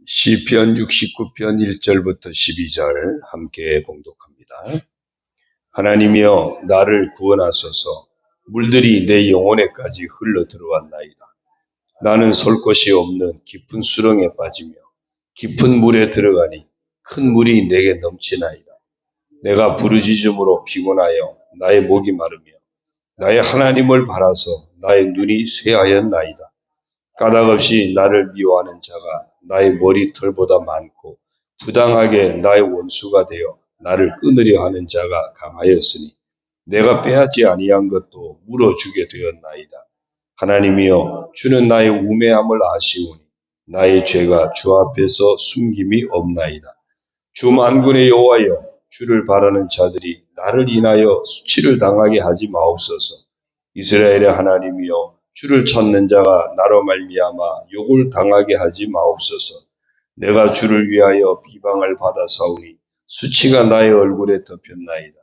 시편 69편 1절부터 12절 함께 봉독합니다. 하나님이여 나를 구원하소서. 물들이 내 영혼에까지 흘러 들어왔나이다. 나는 설 곳이 없는 깊은 수렁에 빠지며 깊은 물에 들어가니 큰 물이 내게 넘치나이다. 내가 부르짖음으로 피곤하여 나의 목이 마르며 나의 하나님을 바라서 나의 눈이 쇠하였나이다. 까닭없이 나를 미워하는 자가 나의 머리털보다 많고 부당하게 나의 원수가 되어 나를 끊으려 하는 자가 강하였으니 내가 빼앗지 아니한 것도 물어주게 되었나이다. 하나님이여 주는 나의 우매함을 아시오니 나의 죄가 주 앞에서 숨김이 없나이다. 주 만군의 여호와여 주를 바라는 자들이 나를 인하여 수치를 당하게 하지 마옵소서. 이스라엘의 하나님이여 주를 찾는 자가 나로 말미암아 욕을 당하게 하지 마옵소서. 내가 주를 위하여 비방을 받아사오니 수치가 나의 얼굴에 덮였나이다.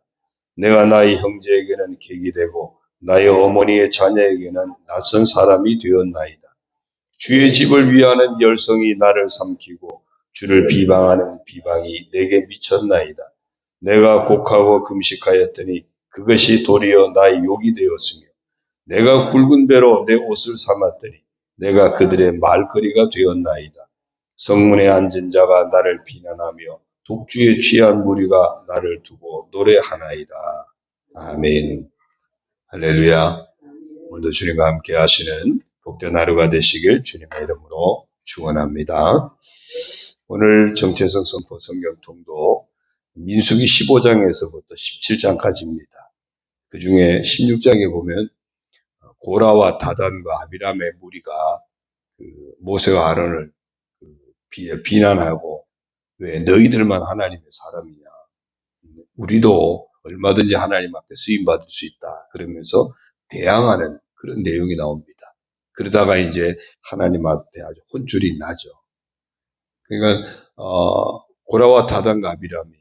내가 나의 형제에게는 객이 되고 나의 어머니의 자녀에게는 낯선 사람이 되었나이다. 주의 집을 위하는 열성이 나를 삼키고 주를 비방하는 비방이 내게 미쳤나이다. 내가 곡하고 금식하였더니 그것이 도리어 나의 욕이 되었으며 내가 굵은 배로 내 옷을 삼았더니 내가 그들의 말거리가 되었나이다. 성문에 앉은 자가 나를 비난하며 독주에 취한 무리가 나를 두고 노래하나이다. 아멘. 할렐루야. 오늘도 주님과 함께 하시는 복된 하루가 되시길 주님의 이름으로 축원합니다. 오늘 정체성 선포 성경 통독 민수기 15장에서부터 17장까지입니다. 그 중에 16장에 보면 고라와 다단과 아비람의 무리가 모세와 아론을 비난하고 왜 너희들만 하나님의 사람이냐, 우리도 얼마든지 하나님 앞에 쓰임받을 수 있다 그러면서 대항하는 그런 내용이 나옵니다. 그러다가 이제 하나님 앞에 아주 혼쭐이 나죠. 그러니까 고라와 다단과 아비람이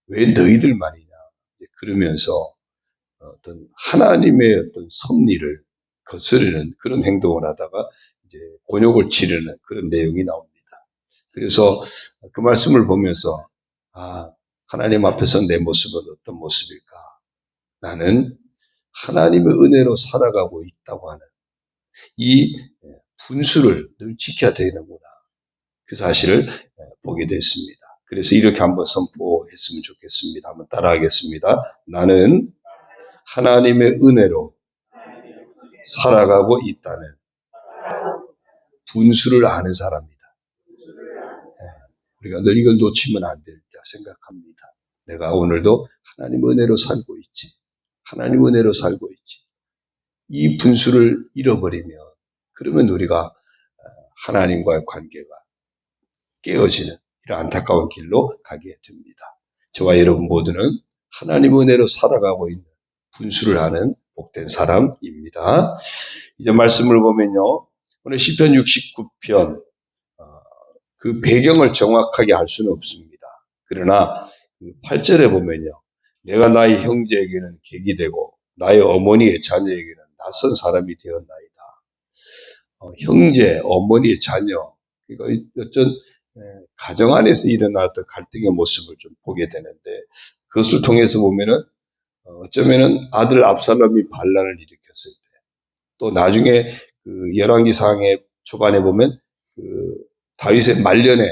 왜 너희들만이냐 그러면서 어떤 하나님의 어떤 섭리를 거스르는 그런 행동을 하다가 이제 곤욕을 치르는 그런 내용이 나옵니다. 그래서 그 말씀을 보면서 하나님 앞에서 내 모습은 어떤 모습일까? 나는 하나님의 은혜로 살아가고 있다고 하는 이 분수를 늘 지켜야 되는구나. 그 사실을 보게 됐습니다. 그래서 이렇게 한번 선포했으면 좋겠습니다. 한번 따라하겠습니다. 나는 하나님의 은혜로 살아가고 있다는 분수를 아는 사람이다. 우리가 늘 이걸 놓치면 안 되리라 생각합니다. 내가 오늘도 하나님 은혜로 살고 있지. 하나님 은혜로 살고 있지. 이 분수를 잃어버리면 그러면 우리가 하나님과의 관계가 깨어지는 이런 안타까운 길로 가게 됩니다. 저와 여러분 모두는 하나님 은혜로 살아가고 있는 분수를 아는 복된 사람입니다. 이제 말씀을 보면요. 오늘 시편 69편 그 배경을 정확하게 알 수는 없습니다. 그러나 8절에 보면요. 내가 나의 형제에게는 객이 되고 나의 어머니의 자녀에게는 낯선 사람이 되었나이다. 형제, 어머니의 자녀, 그러니까 어쩐 가정 안에서 일어났던 갈등의 모습을 좀 보게 되는데 그것을 통해서 보면은 어쩌면은 아들 압살롬이 반란을 일으켰을 때 또 나중에 그 열왕기상의 초반에 보면 다윗의 말년에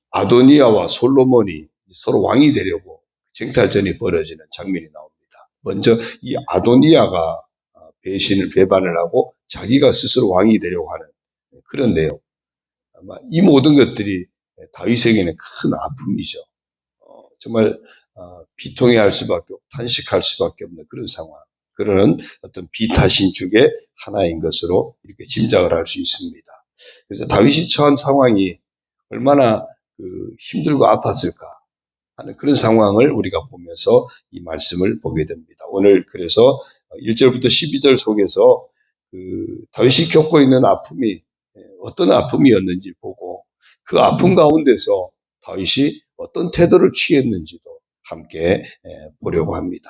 아도니아와 솔로몬이 서로 왕이 되려고 쟁탈전이 벌어지는 장면이 나옵니다. 먼저 이 아도니아가 배반을 하고 자기가 스스로 왕이 되려고 하는 그런 내용. 아마 이 모든 것들이 다윗에게는 큰 아픔이죠. 정말 비통해할 수밖에 없고 탄식할 수밖에 없는 그런 상황. 그런 어떤 비타신축의 하나인 것으로 이렇게 짐작을 할 수 있습니다. 그래서 다윗이 처한 상황이 얼마나 힘들고 아팠을까 하는 그런 상황을 우리가 보면서 이 말씀을 보게 됩니다. 오늘 그래서 1절부터 12절 속에서 다윗이 겪고 있는 아픔이 어떤 아픔이었는지 보고 그 아픔 가운데서 다윗이 어떤 태도를 취했는지도 함께 보려고 합니다.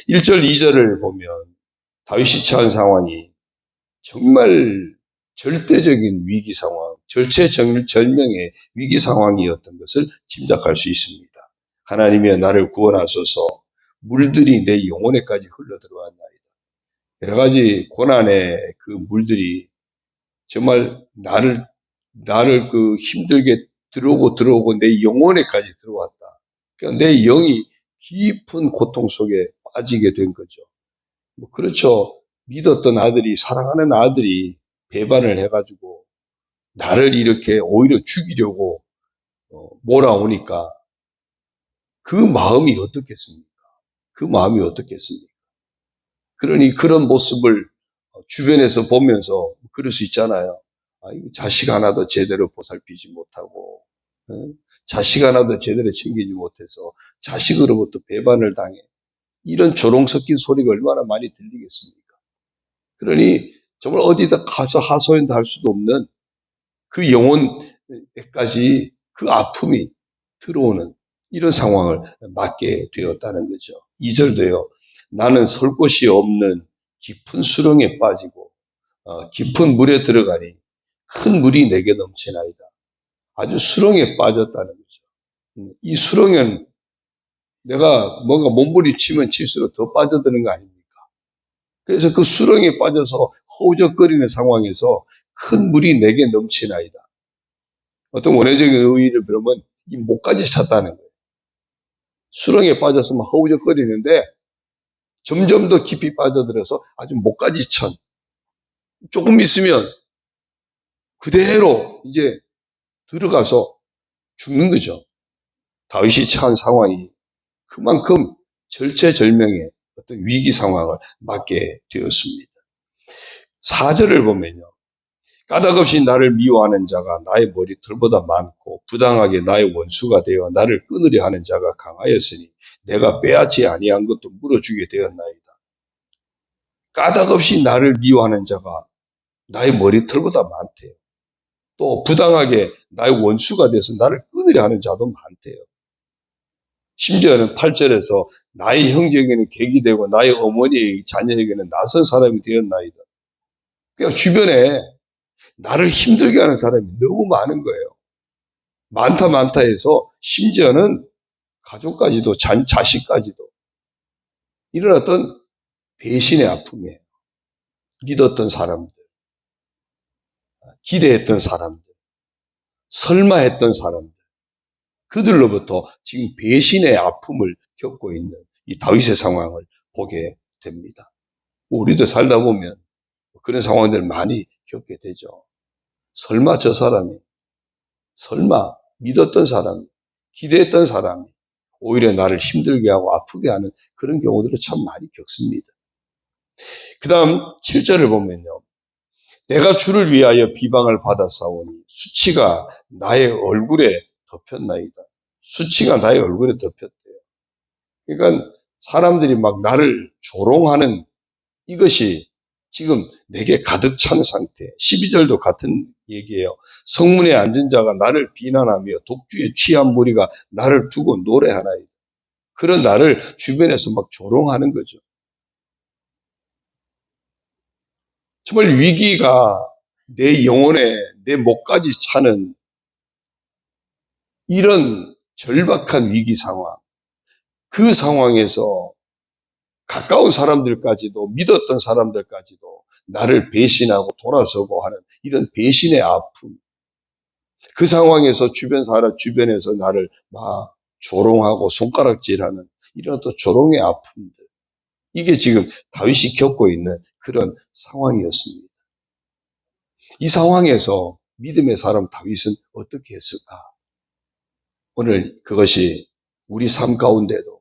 1절, 2절을 보면 다윗이 처한 상황이 정말 절대적인 위기 상황, 절체절명의 위기 상황이었던 것을 짐작할 수 있습니다. 하나님이여 나를 구원하소서 물들이 내 영혼에까지 흘러들어왔나이다. 여러 가지 고난의 그 물들이 정말 나를 그 힘들게 들어오고 내 영혼에까지 들어왔다. 그러니까 내 영이 깊은 고통 속에 빠지게 된 거죠. 그렇죠. 믿었던 아들이, 사랑하는 아들이 배반을 해가지고 나를 이렇게 오히려 죽이려고 몰아오니까 그 마음이 어떻겠습니까? 그 마음이 어떻겠습니까? 그러니 그런 모습을 주변에서 보면서 그럴 수 있잖아요. 자식 하나도 제대로 보살피지 못하고, 자식 하나도 제대로 챙기지 못해서 자식으로부터 배반을 당해. 이런 조롱 섞인 소리가 얼마나 많이 들리겠습니까? 그러니 정말 어디다 가서 하소연도 할 수도 없는 그 영혼에까지 그 아픔이 들어오는 이런 상황을 맞게 되었다는 거죠. 2절도요. 나는 설 곳이 없는 깊은 수렁에 빠지고 깊은 물에 들어가니 큰 물이 내게 넘치나이다. 아주 수렁에 빠졌다는 거죠. 이 수렁은 내가 뭔가 몸부림치면 칠수록 더 빠져드는 거 아닙니까? 그래서 그 수렁에 빠져서 허우적거리는 상황에서 큰 물이 내게 넘치나이다. 어떤 원어적인 의의를 배우면 이 목까지 찼다는 거예요. 수렁에 빠졌으면 허우적거리는데 점점 더 깊이 빠져들어서 아주 목까지 찬. 조금 있으면 그대로 이제 들어가서 죽는 거죠. 다윗이 처한 상황이 그만큼 절체절명의 어떤 위기 상황을 맞게 되었습니다. 4절을 보면요. 까닭없이 나를 미워하는 자가 나의 머리털보다 많고 부당하게 나의 원수가 되어 나를 끊으려 하는 자가 강하였으니 내가 빼앗지 아니한 것도 물어주게 되었나이다. 까닭없이 나를 미워하는 자가 나의 머리털보다 많대요. 또 부당하게 나의 원수가 돼서 나를 끊으려 하는 자도 많대요. 심지어는 8절에서 나의 형제에게는 객이 되고 나의 어머니의 자녀에게는 낯선 사람이 되었나이다. 그러니까 주변에 나를 힘들게 하는 사람이 너무 많은 거예요. 많다 해서 심지어는 가족까지도 자식까지도 이런 어떤 배신의 아픔이에요. 믿었던 사람들, 기대했던 사람들, 설마 했던 사람들, 그들로부터 지금 배신의 아픔을 겪고 있는 이 다윗의 상황을 보게 됩니다. 우리도 살다 보면 그런 상황들을 많이 겪게 되죠. 설마 저 사람이, 설마 믿었던 사람이, 기대했던 사람이 오히려 나를 힘들게 하고 아프게 하는 그런 경우들을 참 많이 겪습니다. 그 다음 7절을 보면요. 내가 주를 위하여 비방을 받았사오니 수치가 나의 얼굴에 덮였나이다. 수치가 나의 얼굴에 덮였대요. 그러니까 사람들이 막 나를 조롱하는 이것이 지금 내게 가득 찬 상태. 12절도 같은 얘기예요. 성문에 앉은 자가 나를 비난하며 독주에 취한 무리가 나를 두고 노래하나이다. 그런 나를 주변에서 막 조롱하는 거죠. 정말 위기가 내 영혼에 내 목까지 차는 이런 절박한 위기 상황. 그 상황에서 가까운 사람들까지도 믿었던 사람들까지도 나를 배신하고 돌아서고 하는 이런 배신의 아픔. 그 상황에서 주변에서 나를 막 조롱하고 손가락질하는 이런 또 조롱의 아픔들. 이게 지금 다윗이 겪고 있는 그런 상황이었습니다. 이 상황에서 믿음의 사람 다윗은 어떻게 했을까? 오늘 그것이 우리 삶 가운데도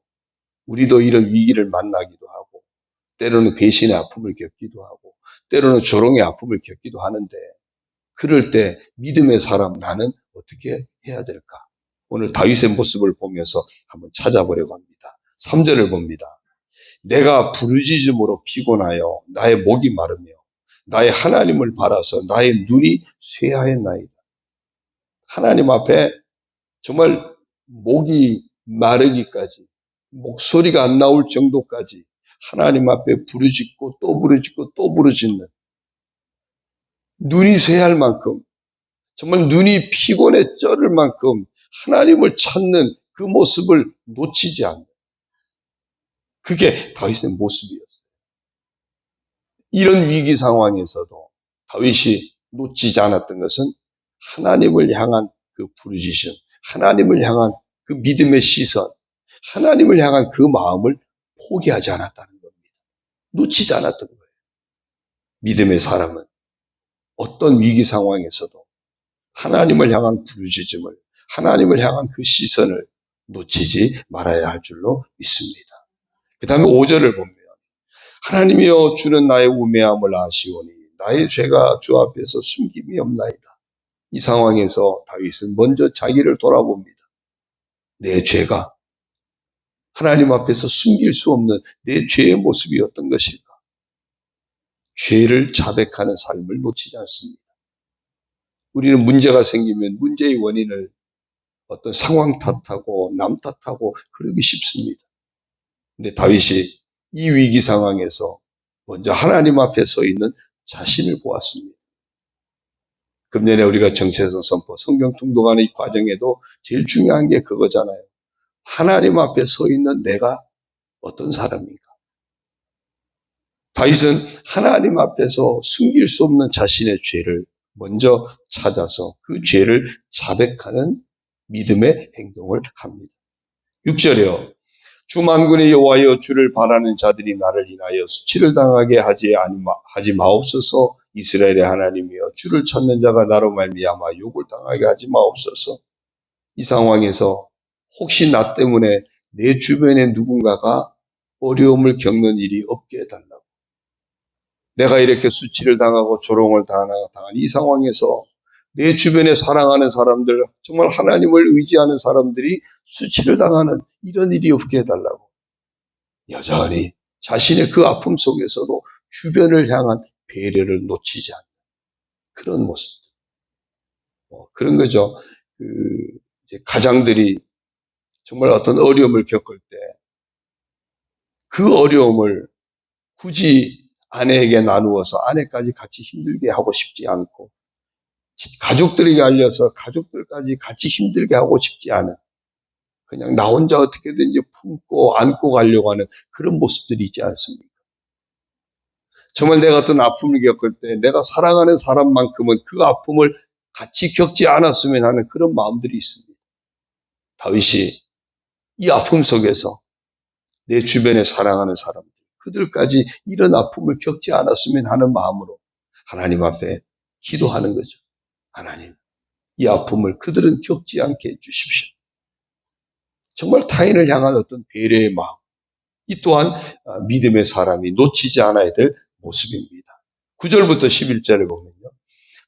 우리도 이런 위기를 만나기도 하고 때로는 배신의 아픔을 겪기도 하고 때로는 조롱의 아픔을 겪기도 하는데 그럴 때 믿음의 사람 나는 어떻게 해야 될까? 오늘 다윗의 모습을 보면서 한번 찾아보려고 합니다. 3절을 봅니다. 내가 부르짖음으로 피곤하여 나의 목이 마르며 나의 하나님을 바라서 나의 눈이 쇠하였나이다. 하나님 앞에 정말 목이 마르기까지 목소리가 안 나올 정도까지 하나님 앞에 부르짖고 또 부르짖고 또 부르짖는 눈이 쇠할 만큼 정말 눈이 피곤해 쩔을 만큼 하나님을 찾는 그 모습을 놓치지 않는, 그게 다윗의 모습이었어요. 이런 위기 상황에서도 다윗이 놓치지 않았던 것은 하나님을 향한 그 부르짖음, 하나님을 향한 그 믿음의 시선, 하나님을 향한 그 마음을 포기하지 않았다는 겁니다. 놓치지 않았던 거예요. 믿음의 사람은 어떤 위기 상황에서도 하나님을 향한 부르짖음을, 하나님을 향한 그 시선을 놓치지 말아야 할 줄로 믿습니다. 그 다음에 5절을 보면 하나님이여 주는 나의 우매함을 아시오니 나의 죄가 주 앞에서 숨김이 없나이다. 이 상황에서 다윗은 먼저 자기를 돌아봅니다. 내 죄가 하나님 앞에서 숨길 수 없는 내 죄의 모습이 어떤 것일까? 죄를 자백하는 삶을 놓치지 않습니다. 우리는 문제가 생기면 문제의 원인을 어떤 상황 탓하고 남 탓하고 그러기 쉽습니다. 근데 다윗이 이 위기 상황에서 먼저 하나님 앞에 서 있는 자신을 보았습니다. 금년에 우리가 정체성 선포, 성경 통독하는 이 과정에도 제일 중요한 게 그거잖아요. 하나님 앞에 서 있는 내가 어떤 사람인가? 다윗은 하나님 앞에서 숨길 수 없는 자신의 죄를 먼저 찾아서 그 죄를 자백하는 믿음의 행동을 합니다. 6절에요. 주 만군의 여호와여 주를 바라는 자들이 나를 인하여 수치를 당하게 하지 마옵소서. 이스라엘의 하나님이여 주를 찾는 자가 나로 말미암아 욕을 당하게 하지 마옵소서. 이 상황에서 혹시 나 때문에 내 주변에 누군가가 어려움을 겪는 일이 없게 해달라고. 내가 이렇게 수치를 당하고 조롱을 당한 이 상황에서 내 주변에 사랑하는 사람들, 정말 하나님을 의지하는 사람들이 수치를 당하는 이런 일이 없게 해달라고. 여전히 자신의 그 아픔 속에서도 주변을 향한 배려를 놓치지 않는 그런 모습. 그런 거죠. 가장들이 정말 어떤 어려움을 겪을 때 그 어려움을 굳이 아내에게 나누어서 아내까지 같이 힘들게 하고 싶지 않고 가족들에게 알려서 가족들까지 같이 힘들게 하고 싶지 않은, 그냥 나 혼자 어떻게든지 품고 안고 가려고 하는 그런 모습들이 있지 않습니까? 정말 내가 어떤 아픔을 겪을 때 내가 사랑하는 사람만큼은 그 아픔을 같이 겪지 않았으면 하는 그런 마음들이 있습니다. 다윗이 이 아픔 속에서 내 주변에 사랑하는 사람들, 그들까지 이런 아픔을 겪지 않았으면 하는 마음으로 하나님 앞에 기도하는 거죠. 하나님, 이 아픔을 그들은 겪지 않게 해주십시오. 정말 타인을 향한 어떤 배려의 마음, 이 또한 믿음의 사람이 놓치지 않아야 될 모습입니다. 9절부터 11절을 보면요.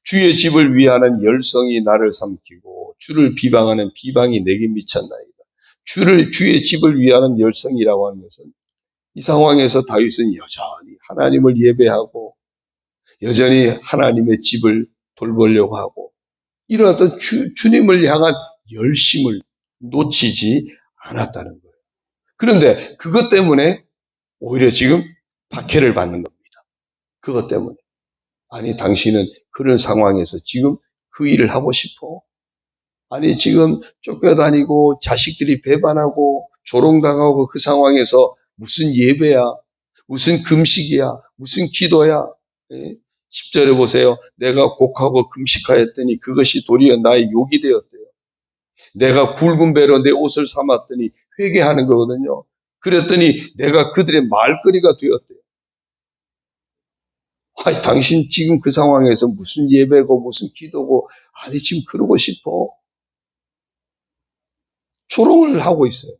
주의 집을 위하는 열성이 나를 삼키고 주를 비방하는 비방이 내게 미쳤나이다. 주의 집을 위하는 열성이라고 하는 것은 이 상황에서 다윗은 여전히 하나님을 예배하고 여전히 하나님의 집을 돌보려고 하고 이런 어떤 주님을 향한 열심을 놓치지 않았다는 거예요. 그런데 그것 때문에 오히려 지금 박해를 받는 겁니다. 그것 때문에. 아니, 당신은 그런 상황에서 지금 그 일을 하고 싶어? 아니, 지금 쫓겨다니고 자식들이 배반하고 조롱당하고 그 상황에서 무슨 예배야? 무슨 금식이야? 무슨 기도야? 10절에 보세요. 내가 곡하고 금식하였더니 그것이 도리어 나의 욕이 되었대요. 내가 굵은 배로 내 옷을 삼았더니 회개하는 거거든요. 그랬더니 내가 그들의 말거리가 되었대요. 아니, 당신 지금 그 상황에서 무슨 예배고 무슨 기도고, 아니, 지금 그러고 싶어? 조롱을 하고 있어요.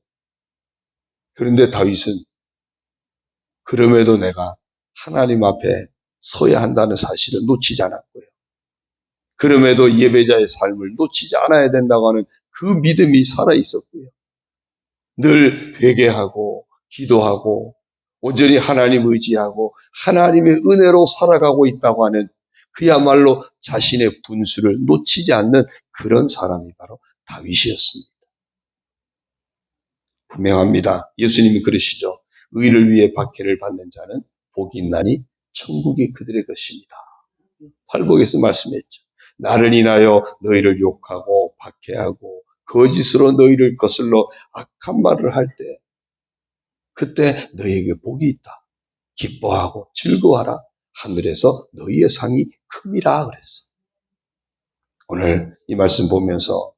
그런데 다윗은 그럼에도 내가 하나님 앞에 서야 한다는 사실을 놓치지 않았고요. 그럼에도 예배자의 삶을 놓치지 않아야 된다고 하는 그 믿음이 살아있었고요. 늘 회개하고 기도하고 온전히 하나님 의지하고 하나님의 은혜로 살아가고 있다고 하는 그야말로 자신의 분수를 놓치지 않는 그런 사람이 바로 다윗이었습니다. 분명합니다. 예수님이 그러시죠. 의를 위해 박해를 받는 자는 복이 있나니 천국이 그들의 것입니다. 팔복에서 말씀했죠. 나를 인하여 너희를 욕하고 박해하고 거짓으로 너희를 거슬러 악한 말을 할 때 그때 너희에게 복이 있다. 기뻐하고 즐거워하라. 하늘에서 너희의 상이 큼이라 그랬어. 오늘 이 말씀 보면서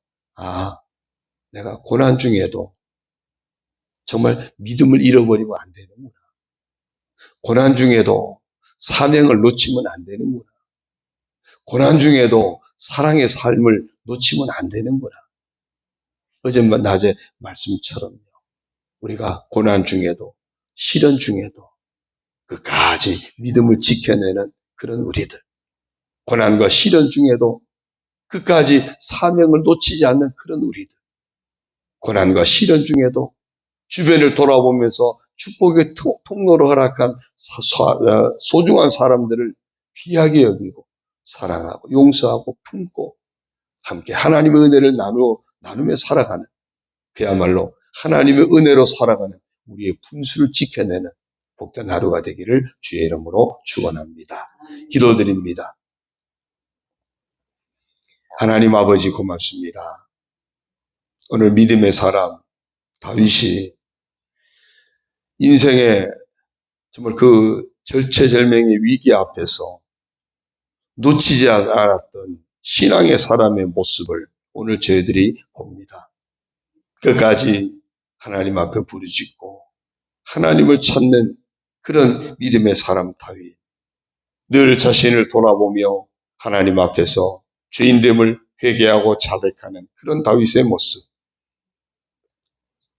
내가 고난 중에도 정말 믿음을 잃어버리면 안 되는구나. 고난 중에도 사명을 놓치면 안 되는구나. 고난 중에도 사랑의 삶을 놓치면 안 되는구나. 어제 낮에 말씀처럼요. 우리가 고난 중에도 시련 중에도 끝까지 믿음을 지켜내는 그런 우리들. 고난과 시련 중에도 끝까지 사명을 놓치지 않는 그런 우리들. 고난과 시련 중에도 주변을 돌아보면서 축복의 통로로 허락한 소중한 사람들을 귀하게 여기고 사랑하고 용서하고 품고 함께 하나님의 은혜를 나누며 살아가는 그야말로 하나님의 은혜로 살아가는 우리의 분수를 지켜내는 복된 하루가 되기를 주의 이름으로 축원합니다. 기도드립니다. 하나님 아버지 고맙습니다. 오늘 믿음의 사람 다윗이 인생의 정말 그 절체절명의 위기 앞에서 놓치지 않았던 신앙의 사람의 모습을 오늘 저희들이 봅니다. 끝까지 하나님 앞에 부르짖고 하나님을 찾는 그런 믿음의 사람 다윗. 늘 자신을 돌아보며 하나님 앞에서 죄인됨을 회개하고 자백하는 그런 다윗의 모습.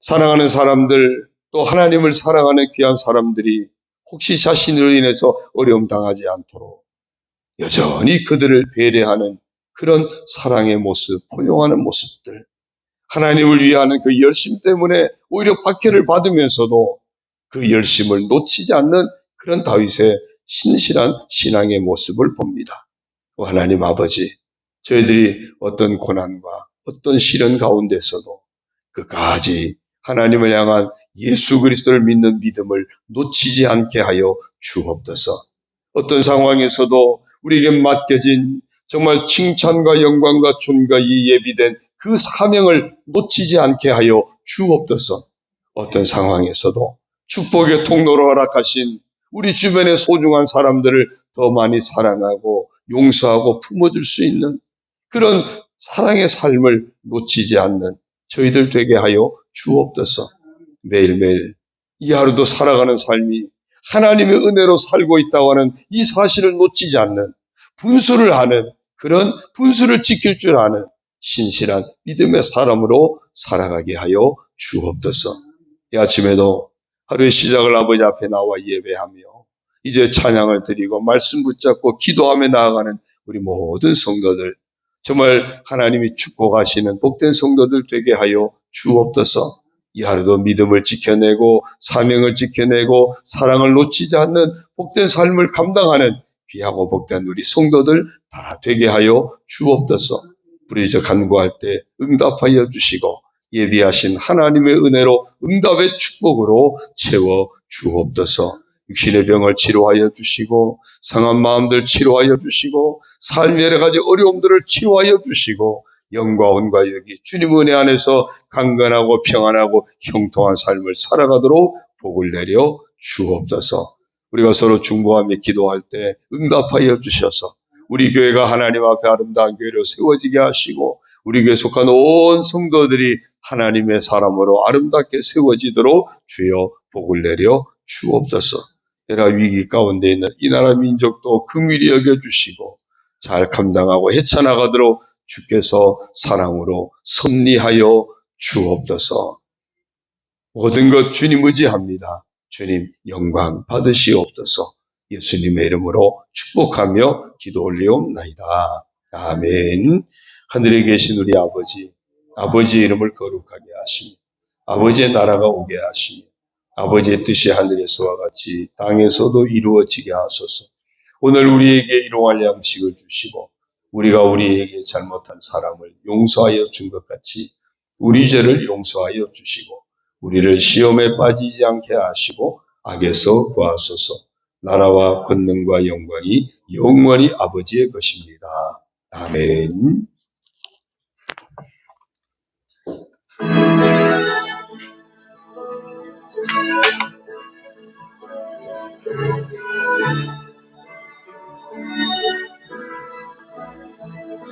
사랑하는 사람들 또 하나님을 사랑하는 귀한 사람들이 혹시 자신으로 인해서 어려움 당하지 않도록 여전히 그들을 배려하는 그런 사랑의 모습, 포용하는 모습들. 하나님을 위하는 그 열심 때문에 오히려 박해를 받으면서도 그 열심을 놓치지 않는 그런 다윗의 신실한 신앙의 모습을 봅니다. 하나님 아버지, 저희들이 어떤 고난과 어떤 시련 가운데서도 끝까지 하나님을 향한 예수 그리스도를 믿는 믿음을 놓치지 않게 하여 주옵소서. 어떤 상황에서도 우리에게 맡겨진 정말 칭찬과 영광과 존귀가 예비된 그 사명을 놓치지 않게 하여 주옵소서. 어떤 상황에서도 축복의 통로로 허락하신 우리 주변의 소중한 사람들을 더 많이 사랑하고 용서하고 품어줄 수 있는 그런 사랑의 삶을 놓치지 않는 저희들 되게 하여 주옵소서. 매일매일 이 하루도 살아가는 삶이 하나님의 은혜로 살고 있다고 하는 이 사실을 놓치지 않는 분수를 하는 그런 분수를 지킬 줄 아는 신실한 믿음의 사람으로 살아가게 하여 주옵소서. 이 아침에도 하루의 시작을 아버지 앞에 나와 예배하며 이제 찬양을 드리고 말씀 붙잡고 기도하며 나아가는 우리 모든 성도들 정말 하나님이 축복하시는 복된 성도들 되게 하여 주옵소서. 이 하루도 믿음을 지켜내고 사명을 지켜내고 사랑을 놓치지 않는 복된 삶을 감당하는 귀하고 복된 우리 성도들 다 되게 하여 주옵소서. 부르짖어 간구할 때 응답하여 주시고 예비하신 하나님의 은혜로 응답의 축복으로 채워 주옵소서. 육신의 병을 치료하여 주시고 상한 마음들 치료하여 주시고 삶의 여러 가지 어려움들을 치료하여 주시고 영과 혼과 여기 주님 은혜 안에서 강건하고 평안하고 형통한 삶을 살아가도록 복을 내려 주옵소서. 우리가 서로 중보하며 기도할 때 응답하여 주셔서 우리 교회가 하나님 앞에 아름다운 교회로 세워지게 하시고 우리 교회에 속한 온 성도들이 하나님의 사람으로 아름답게 세워지도록 주여 복을 내려 주옵소서. 여러 위기 가운데 있는 이 나라 민족도 긍휼히 여겨주시고 잘 감당하고 헤쳐나가도록 주께서 사랑으로 섭리하여 주옵소서. 모든 것 주님 의지합니다. 주님 영광 받으시옵소서. 예수님의 이름으로 축복하며 기도 올리옵나이다. 아멘. 하늘에 계신 우리 아버지, 아버지의 이름을 거룩하게 하시며 아버지의 나라가 오게 하시며 아버지의 뜻이 하늘에서와 같이 땅에서도 이루어지게 하소서. 오늘 우리에게 일용할 양식을 주시고 우리가 우리에게 잘못한 사람을 용서하여 준 것 같이 우리 죄를 용서하여 주시고 우리를 시험에 빠지지 않게 하시고 악에서 구하소서. 나라와 권능과 영광이 영원히 아버지의 것입니다. 아멘.